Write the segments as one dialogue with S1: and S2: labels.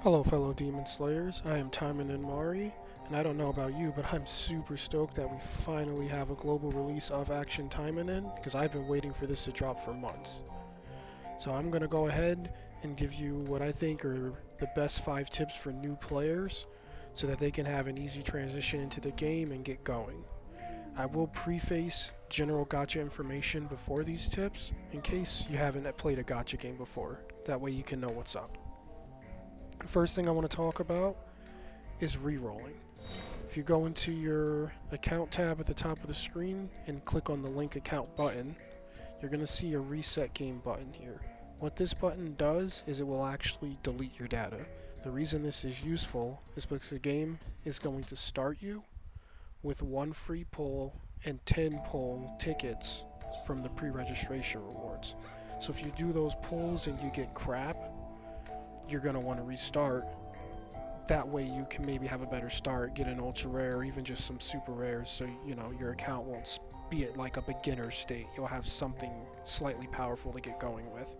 S1: Hello, fellow Demon Slayers. I am Taimanin Mari, and I don't know about you, but I'm super stoked that we finally have a global release of Action Taimanin, because I've been waiting for this to drop for months. So I'm going to go ahead and give you what I think are the best 5 tips for new players, so that they can have an easy transition into the game and get going. I will preface general gacha information before these tips, in case you haven't played a gacha game before. That way you can know what's up. First thing I want to talk about is rerolling. If you go into your account tab at the top of the screen and click on the link account button, you're going to see a reset game button here. What this button does is it will actually delete your data. The reason this is useful is because the game is going to start you with 1 free pull and 10 pull tickets from the pre-registration rewards. So if you do those pulls and you get crap, you're going to want to restart. That way you can maybe have a better start, get an ultra rare, or even just some super rares, so your account won't be at like a beginner state. You'll have something slightly powerful to get going with.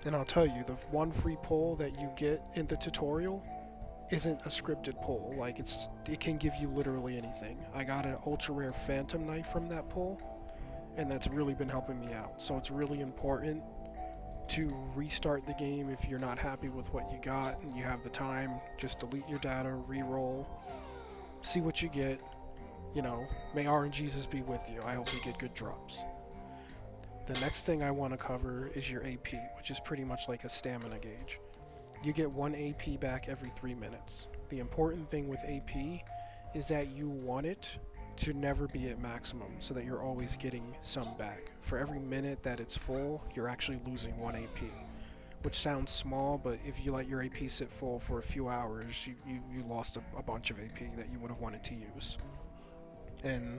S1: And I'll tell you, the 1 free pull that you get in the tutorial isn't a scripted pull. Like it can give you literally anything. I got an ultra rare phantom knife from that pull, and that's really been helping me out. So it's really important to restart the game if you're not happy with what you got and you have the time. Just delete your data, re-roll, see what you get. May RNGesus be with you. I hope you get good drops. The next thing I want to cover is your AP, which is pretty much like a stamina gauge. You get 1 AP back every 3 minutes. The important thing with AP is that you want it to never be at maximum, so that you're always getting some back. For every minute that it's full, you're actually losing 1 AP, which sounds small, but if you let your AP sit full for a few hours, you lost a bunch of AP that you would have wanted to use. And,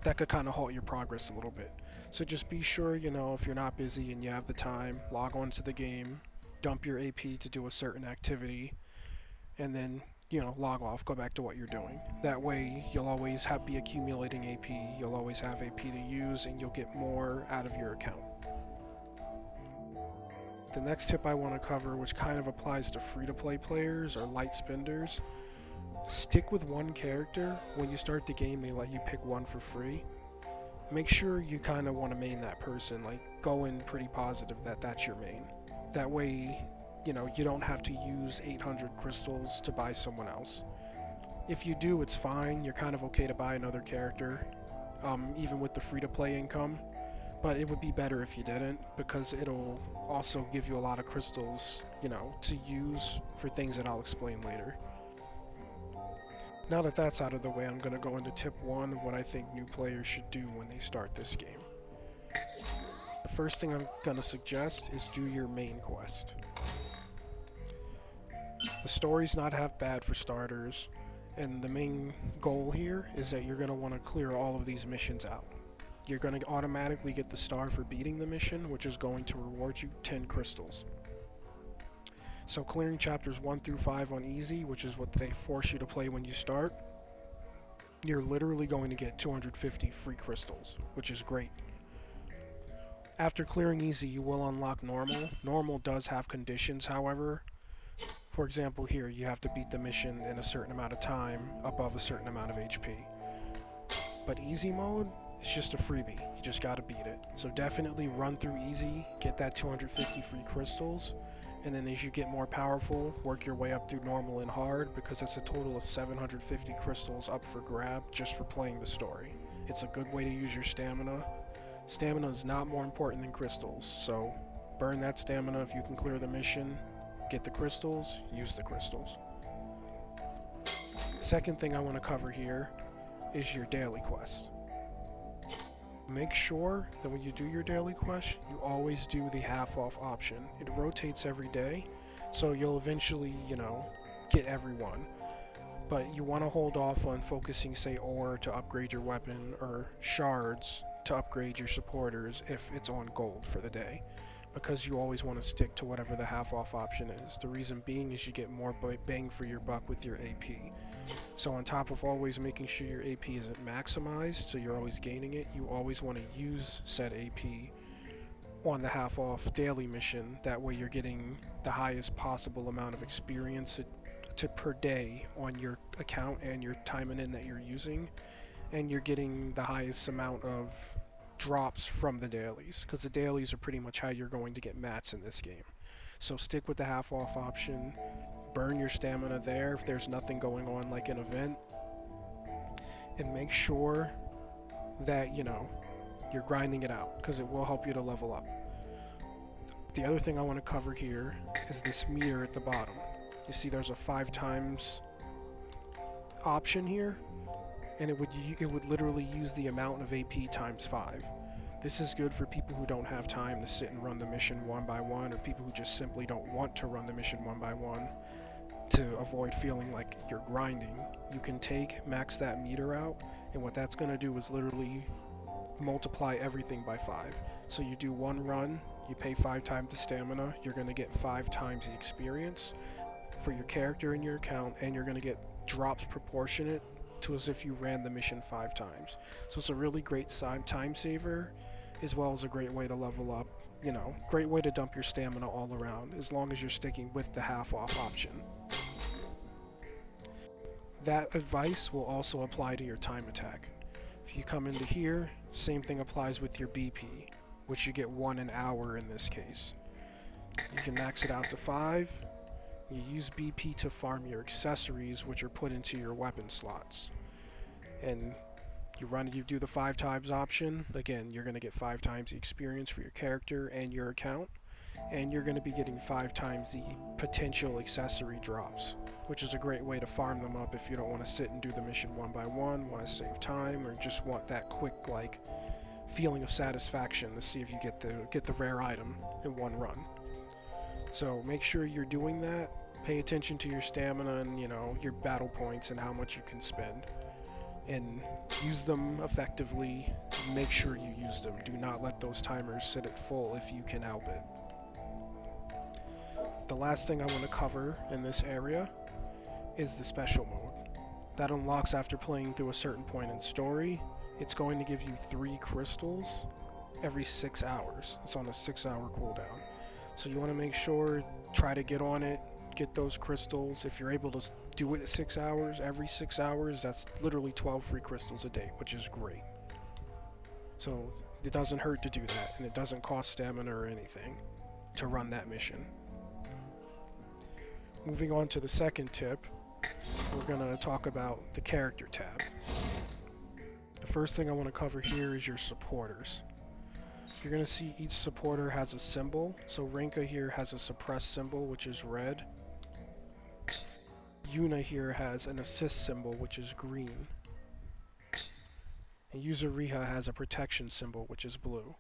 S1: that could kind of halt your progress a little bit. So just be sure, if you're not busy and you have the time, log on to the game, dump your AP to do a certain activity, and then log off, go back to what you're doing. That way you'll always be accumulating AP, you'll always have AP to use, and you'll get more out of your account. The next tip I want to cover, which kind of applies to free-to-play players or light spenders, stick with one character. When you start the game, they let you pick one for free. Make sure you kind of want to main that person, like go in pretty positive that that's your main. That way, you don't have to use 800 crystals to buy someone else. If you do, it's fine. You're kind of okay to buy another character, even with the free-to-play income. But it would be better if you didn't, because it'll also give you a lot of crystals, to use for things that I'll explain later. Now that that's out of the way, I'm going to go into tip 1 of what I think new players should do when they start this game. The first thing I'm going to suggest is do your main quest. The story's not half bad for starters, and the main goal here is that you're going to want to clear all of these missions out. You're going to automatically get the star for beating the mission, which is going to reward you 10 crystals. So clearing chapters 1 through 5 on easy, which is what they force you to play when you start, you're literally going to get 250 free crystals, which is great. After clearing easy, you will unlock normal. Normal does have conditions, however. For example, here, you have to beat the mission in a certain amount of time, above a certain amount of HP. But easy mode, it's just a freebie. You just gotta beat it. So definitely run through easy, get that 250 free crystals, and then as you get more powerful, work your way up through normal and hard, because it's a total of 750 crystals up for grab just for playing the story. It's a good way to use your stamina. Stamina is not more important than crystals, so burn that stamina if you can clear the mission, get the crystals, use the crystals. Second thing I want to cover here is your daily quest. Make sure that when you do your daily quest, you always do the half off option. It rotates every day, so you'll eventually, get everyone. But you want to hold off on focusing, say, ore to upgrade your weapon, or shards to upgrade your supporters if it's on gold for the day, because you always want to stick to whatever the half off option is. The reason being is you get more bang for your buck with your AP. So on top of always making sure your AP isn't maximized, so you're always gaining it, you always want to use said AP on the half off daily mission. That way you're getting the highest possible amount of experience per day on your account and your Taimanin that you're using, and you're getting the highest amount of drops from the dailies, because the dailies are pretty much how you're going to get mats in this game. So stick with the half off option, burn your stamina there if there's nothing going on like an event, and make sure that, you're grinding it out, because it will help you to level up. The other thing I want to cover here is this meter at the bottom. You see there's a 5 times option here, and it would literally use the amount of AP times 5. This is good for people who don't have time to sit and run the mission one by one, or people who just simply don't want to run the mission one by one to avoid feeling like you're grinding. You can max that meter out, and what that's going to do is literally multiply everything by 5. So you do one run, you pay 5 times the stamina, you're going to get 5 times the experience for your character and your account, and you're going to get drops proportionate to as if you ran the mission 5 times. So it's a really great time saver, as well as a great way to level up. Great way to dump your stamina all around, as long as you're sticking with the half off option. That advice will also apply to your time attack. If you come into here, same thing applies with your BP, which you get 1 an hour in this case. You can max it out to 5. You use BP to farm your accessories, which are put into your weapon slots. And you do the 5 times option. Again, you're going to get 5 times the experience for your character and your account, and you're going to be getting 5 times the potential accessory drops, which is a great way to farm them up if you don't want to sit and do the mission one by one, want to save time, or just want that quick feeling of satisfaction to see if you get the rare item in one run. So make sure you're doing that. Pay attention to your stamina and your battle points and how much you can spend, and use them effectively. Make sure you use them. Do not let those timers sit at full if you can help it. The last thing I want to cover in this area is the special mode. That unlocks after playing through a certain point in story. It's going to give you 3 crystals every 6 hours. It's on a 6-hour cooldown. So you want to make sure, try to get on it, get those crystals. If you're able to do it at 6 hours, every 6 hours, that's literally 12 free crystals a day, which is great. So it doesn't hurt to do that, and it doesn't cost stamina or anything to run that mission. Moving on to the second tip, we're going to talk about the character tab. The first thing I want to cover here is your supporters. You're going to see each supporter has a symbol. So Rinka here has a suppress symbol, which is red. Yuna here has an assist symbol, which is green. And Yuzuriha has a protection symbol, which is blue.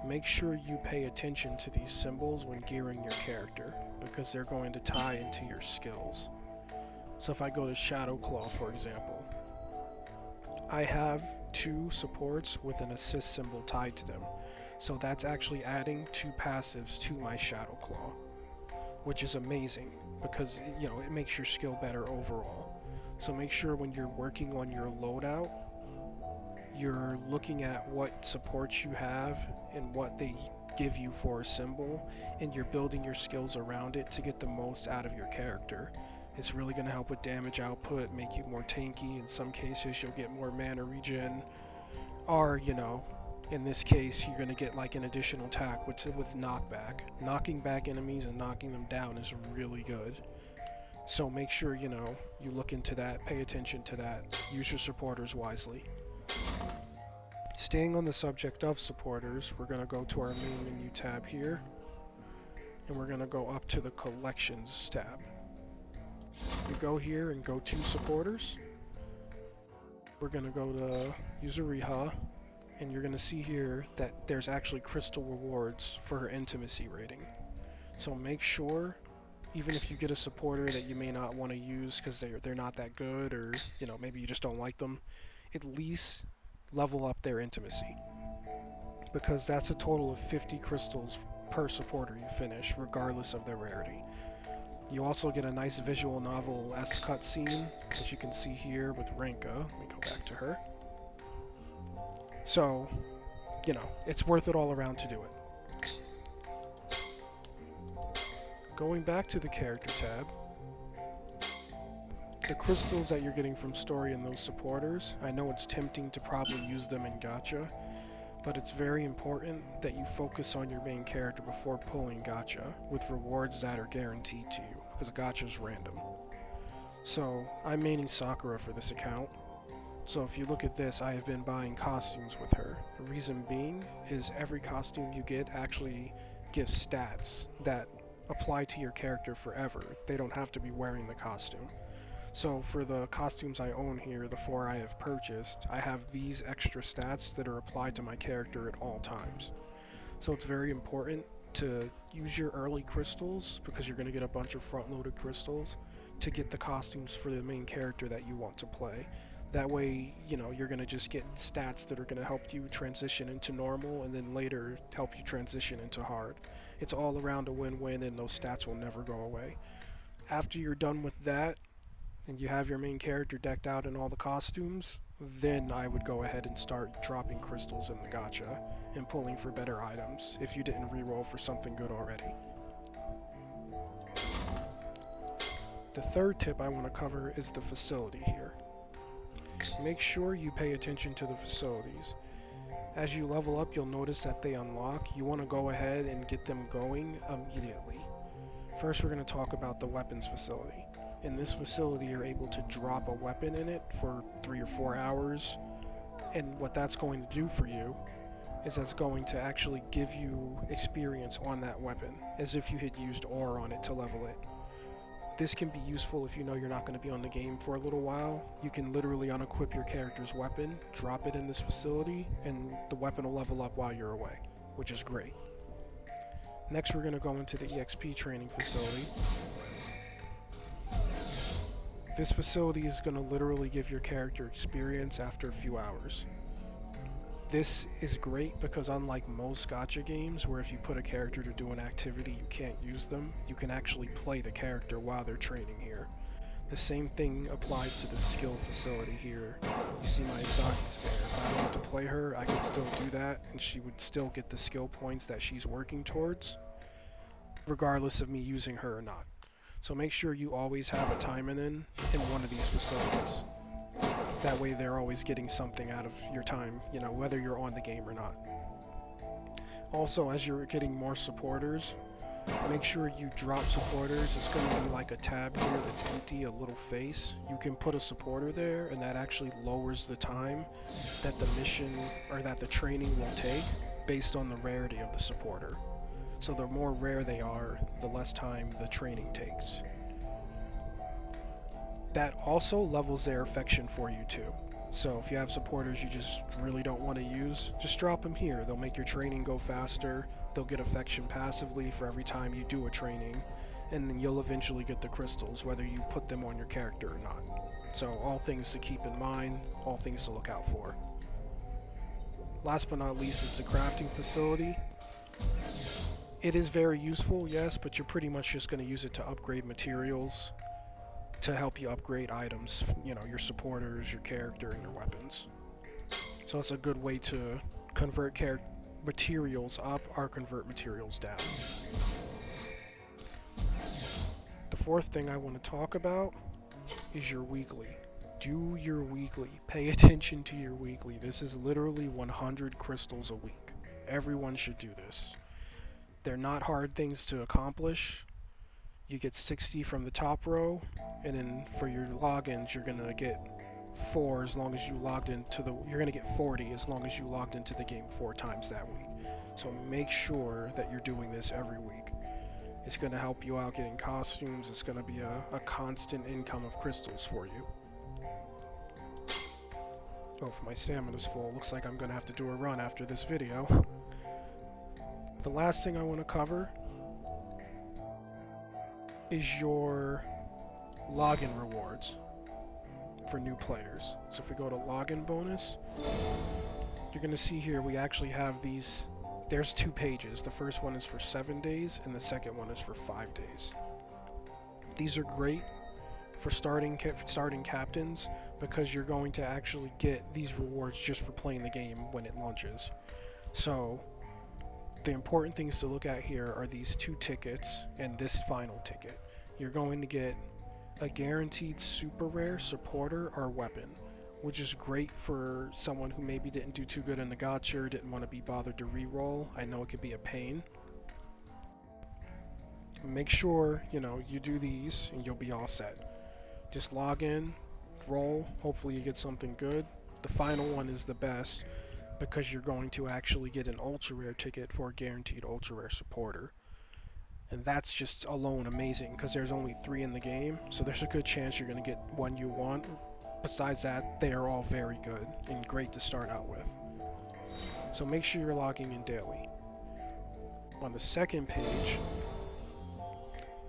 S1: Make sure you pay attention to these symbols when gearing your character, because they're going to tie into your skills. So if I go to Shadow Claw, for example, I have 2 supports with an assist symbol tied to them. So that's actually adding 2 passives to my Shadow Claw, which is amazing because it makes your skill better overall. So make sure when you're working on your loadout, you're looking at what supports you have and what they give you for a symbol, and you're building your skills around it to get the most out of your character. It's really going to help with damage output, make you more tanky. In some cases you'll get more mana regen, or in this case you're going to get an additional attack with knockback. Knocking back enemies and knocking them down is really good. So make sure you look into that, pay attention to that, use your supporters wisely. Staying on the subject of supporters, we're going to go to our main menu tab here, and we're going to go up to the collections tab. You go here and go to supporters. We're going to go to Yuzuriha, and you're going to see here that there's actually crystal rewards for her intimacy rating. So make sure, even if you get a supporter that you may not want to use because they're not that good, or maybe you just don't like them, at least level up their intimacy, because that's a total of 50 crystals per supporter you finish, regardless of their rarity. You also get a nice visual novel-esque cutscene, as you can see here with Rinka. Let me go back to her. So, it's worth it all around to do it. Going back to the character tab, the crystals that you're getting from story and those supporters, I know it's tempting to probably use them in gacha, but it's very important that you focus on your main character before pulling gacha with rewards that are guaranteed to you, because gacha's random. So I'm maining Sakura for this account. So if you look at this, I have been buying costumes with her. The reason being is every costume you get actually gives stats that apply to your character forever. They don't have to be wearing the costume. So for the costumes I own here, the 4 I have purchased, I have these extra stats that are applied to my character at all times. So it's very important to use your early crystals, because you're going to get a bunch of front-loaded crystals, to get the costumes for the main character that you want to play. That way, you're going to just get stats that are going to help you transition into normal and then later help you transition into hard. It's all around a win-win, and those stats will never go away. After you're done with that, and you have your main character decked out in all the costumes, then I would go ahead and start dropping crystals in the gacha and pulling for better items if you didn't reroll for something good already. The third tip I want to cover is the facility here. Make sure you pay attention to the facilities. As you level up, you'll notice that they unlock. You want to go ahead and get them going immediately. First, we're going to talk about the weapons facility. In this facility, you're able to drop a weapon in it for 3 or 4 hours, and what that's going to do for you is that's going to actually give you experience on that weapon, as if you had used ore on it to level it. This can be useful if you know you're not going to be on the game for a little while. You can literally unequip your character's weapon, drop it in this facility, and the weapon will level up while you're away, which is great. Next, we're going to go into the EXP training facility. This facility is going to literally give your character experience after a few hours. This is great because unlike most gacha games where if you put a character to do an activity you can't use them, you can actually play the character while they're training here. The same thing applies to the skill facility here. You see my Isagi's there. If I wanted to play her, I could still do that and she would still get the skill points that she's working towards, regardless of me using her or not. So make sure you always have a Taimanin in one of these facilities. That way they're always getting something out of your time, whether you're on the game or not. Also, as you're getting more supporters, make sure you drop supporters. It's going to be like a tab here that's empty, a little face. You can put a supporter there, and that actually lowers the time that the mission or that the training will take based on the rarity of the supporter. So the more rare they are, the less time the training takes. That also levels their affection for you too. So if you have supporters you just really don't want to use, just drop them here. They'll make your training go faster. They'll get affection passively for every time you do a training, and then you'll eventually get the crystals whether you put them on your character or not. So all things to keep in mind, all things to look out for. Last but not least is the crafting facility. It is very useful, yes, but you're pretty much just going to use it to upgrade materials to help you upgrade items, your supporters, your character, and your weapons. So it's a good way to convert materials up or convert materials down. The fourth thing I want to talk about is your weekly. Do your weekly. Pay attention to your weekly. This is literally 100 crystals a week. Everyone should do this. They're not hard things to accomplish. You get 60 from the top row, and then for your logins, you're gonna get 4 as long as you logged into you're gonna get 40 as long as you logged into the game 4 times that week. So make sure that you're doing this every week. It's gonna help you out getting costumes. It's gonna be a constant income of crystals for you. Oh, my stamina's full. Looks like I'm gonna have to do a run after this video. The last thing I want to cover is your login rewards for new players. So if we go to login bonus, you're going to see here we actually have these. There's 2 pages. The first one is for 7 days and the second one is for 5 days. These are great for starting captains because you're going to actually get these rewards just for playing the game when it launches. So the important things to look at here are these two tickets and this final ticket. You're going to get a guaranteed super rare supporter or weapon, which is great for someone who maybe didn't do too good in the gacha or didn't want to be bothered to re-roll. I know it could be a pain. Make sure, you do these and you'll be all set. Just log in, roll, hopefully you get something good. The final one is the best because you're going to actually get an ultra rare ticket for a guaranteed ultra rare supporter. And that's just alone amazing because there's only 3 in the game, so there's a good chance you're going to get one you want. Besides that, they are all very good and great to start out with. So make sure you're logging in daily. On the second page,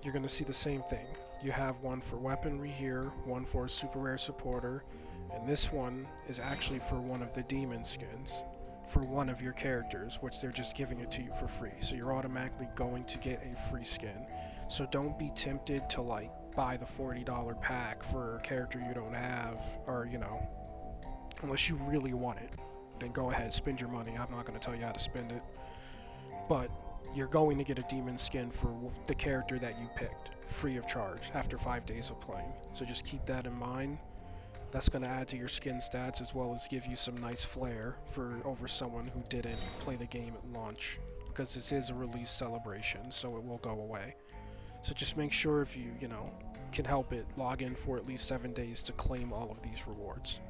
S1: you're going to see the same thing. You have one for weaponry here, one for a super rare supporter, and this one is actually for one of the demon skins for one of your characters, which they're just giving it to you for free. So you're automatically going to get a free skin. So don't be tempted to buy the $40 pack for a character you don't have, or unless you really want it, then go ahead, spend your money. I'm not going to tell you how to spend it. But you're going to get a demon skin for the character that you picked, free of charge, after 5 days of playing. So just keep that in mind. That's going to add to your skin stats as well as give you some nice flair over someone who didn't play the game at launch, because this is a release celebration, so it will go away. So just make sure if you can help it, log in for at least 7 days to claim all of these rewards.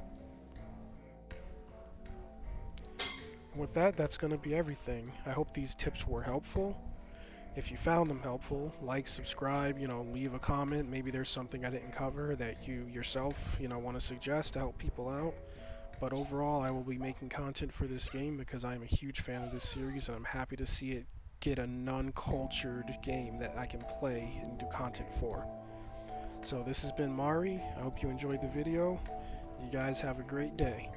S1: With that, that's going to be everything. I hope these tips were helpful. If you found them helpful, like, subscribe, leave a comment. Maybe there's something I didn't cover that you yourself, want to suggest to help people out. But overall, I will be making content for this game because I'm a huge fan of this series and I'm happy to see it get a non-cultured game that I can play and do content for. So this has been Mari. I hope you enjoyed the video. You guys have a great day.